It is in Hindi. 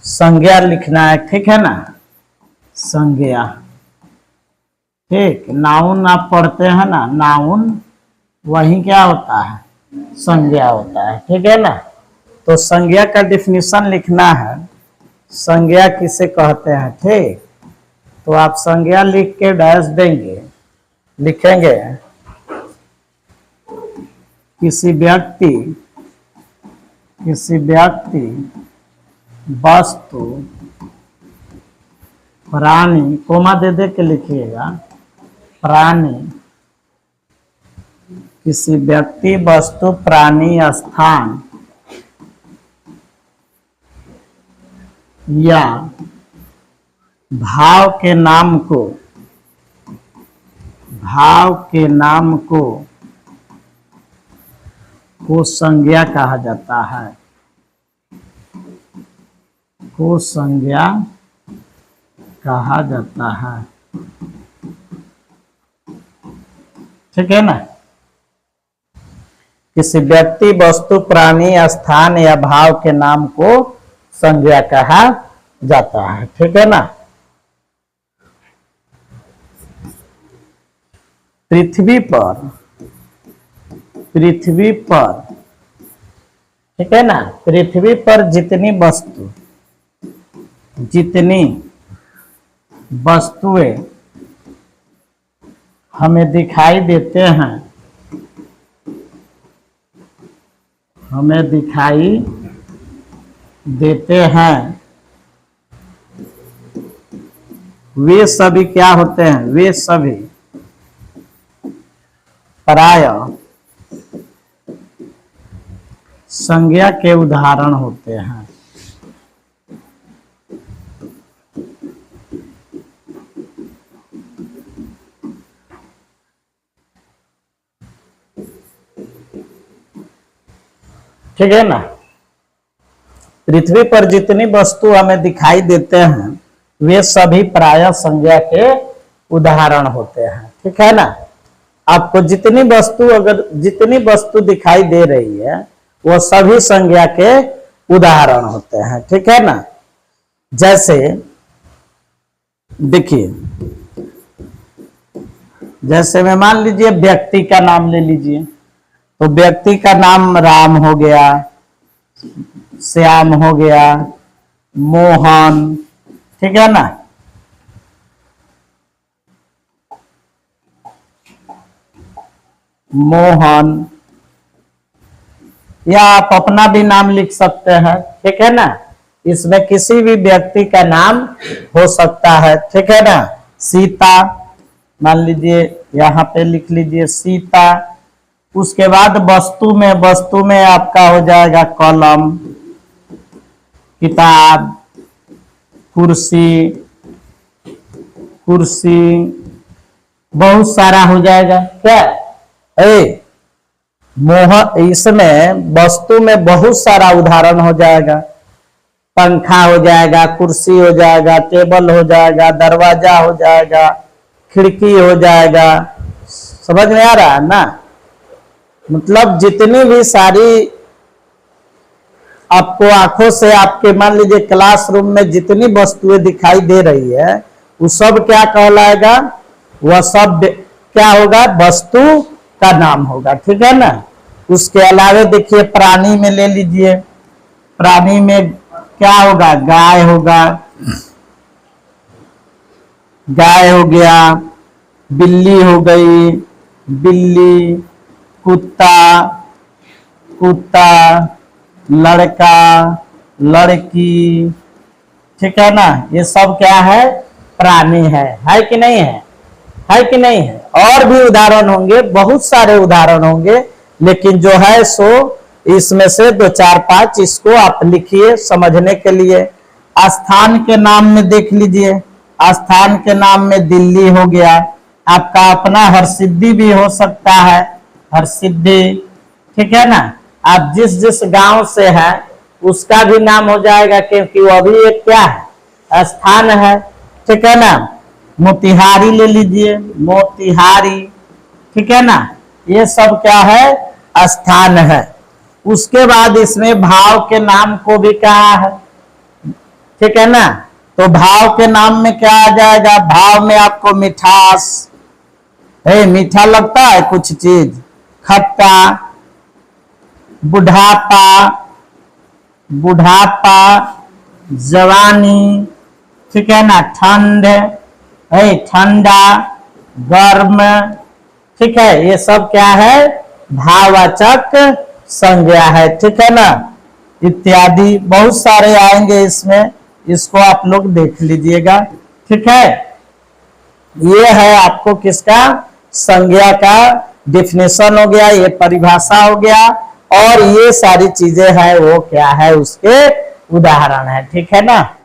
संज्ञा लिखना है, ठीक है ना। संज्ञा, ठीक। नाउन आप पढ़ते हैं ना, नाउन वही क्या होता है, संज्ञा होता है, ठीक है ना। तो संज्ञा का डिफिनीशन लिखना है, संज्ञा किसे कहते हैं, ठीक। तो आप संज्ञा लिख के डैश देंगे, लिखेंगे किसी व्यक्ति वस्तु प्राणी, कोमा दे दे के लिखिएगा, प्राणी, किसी व्यक्ति वस्तु प्राणी स्थान या भाव के नाम को संज्ञा कहा जाता है, को संज्ञा कहा जाता है, ठीक है ना। किसी व्यक्ति वस्तु प्राणी स्थान या भाव के नाम को संज्ञा कहा जाता है, ठीक है ना। पृथ्वी पर, ठीक है ना, पृथ्वी पर जितनी वस्तुएं हमें दिखाई देते हैं, वे सभी क्या होते हैं, वे सभी प्रायः संज्ञा के उदाहरण होते हैं। ठीक है ना। पृथ्वी पर जितनी वस्तु हमें दिखाई देते हैं वे सभी प्रायः संज्ञा के उदाहरण होते हैं, ठीक है ना। आपको जितनी वस्तु दिखाई दे रही है वो सभी संज्ञा के उदाहरण होते हैं, ठीक है ना। जैसे देखिए, जैसे में मान लीजिए व्यक्ति का नाम ले लीजिए, तो व्यक्ति का नाम राम हो गया, श्याम हो गया, मोहन, ठीक है ना। मोहन, या आप अपना भी नाम लिख सकते हैं, ठीक है ना। इसमें किसी भी व्यक्ति का नाम हो सकता है, ठीक है ना। सीता, मान लीजिए यहाँ पे लिख लीजिए सीता। उसके बाद वस्तु में आपका हो जाएगा कलम, किताब, कुर्सी, बहुत सारा हो जाएगा क्या। इसमें वस्तु में बहुत सारा उदाहरण हो जाएगा, पंखा हो जाएगा, कुर्सी हो जाएगा, टेबल हो जाएगा, दरवाजा हो जाएगा, खिड़की हो जाएगा। समझ में आ रहा है ना। मतलब जितनी भी सारी आपको आंखों से आपके मान लीजिए क्लासरूम में जितनी वस्तुएं दिखाई दे रही है वो सब क्या कहलाएगा, वह सब क्या होगा, वस्तु का नाम होगा, ठीक है ना। उसके अलावा देखिए प्राणी में ले लीजिए, प्राणी में क्या होगा, गाय होगा, गाय हो गया, बिल्ली हो गई, बिल्ली, कुत्ता, लड़का, लड़की, ठीक है ना। ये सब क्या है, प्राणी है कि नहीं है कि नहीं है। और भी उदाहरण होंगे, बहुत सारे उदाहरण होंगे, लेकिन जो है सो इसमें से 2 4 5 इसको आप लिखिए समझने के लिए। स्थान के नाम में देख लीजिए, स्थान के नाम में दिल्ली हो गया, आपका अपना हरसिद्धि भी हो सकता है, हरसिद्धि, ठीक है ना। आप जिस गांव से है उसका भी नाम हो जाएगा, क्योंकि वो भी एक क्या है, स्थान है, ठीक है ना। मोतिहारी ले लीजिए, मोतिहारी, ठीक है ना। ये सब क्या है, स्थान है। उसके बाद इसमें भाव के नाम को भी कहा है, ठीक है ना। तो भाव के नाम में क्या आ जाएगा, भाव में आपको मिठास, मीठा लगता है कुछ चीज, खट्टा, बुढ़ापा, बुढ़ापा, जवानी, ठीक है ना, ठंड है, ठंडा, गर्म, ठीक है, ये सब क्या है, भाववाचक संज्ञा है, ठीक है ना। इत्यादि बहुत सारे आएंगे इसमें, इसको आप लोग देख लीजिएगा, ठीक है। ये है आपको किसका, संज्ञा का डिफिनेशन हो गया, ये परिभाषा हो गया, और ये सारी चीजें हैं वो क्या है, उसके उदाहरण है, ठीक है ना।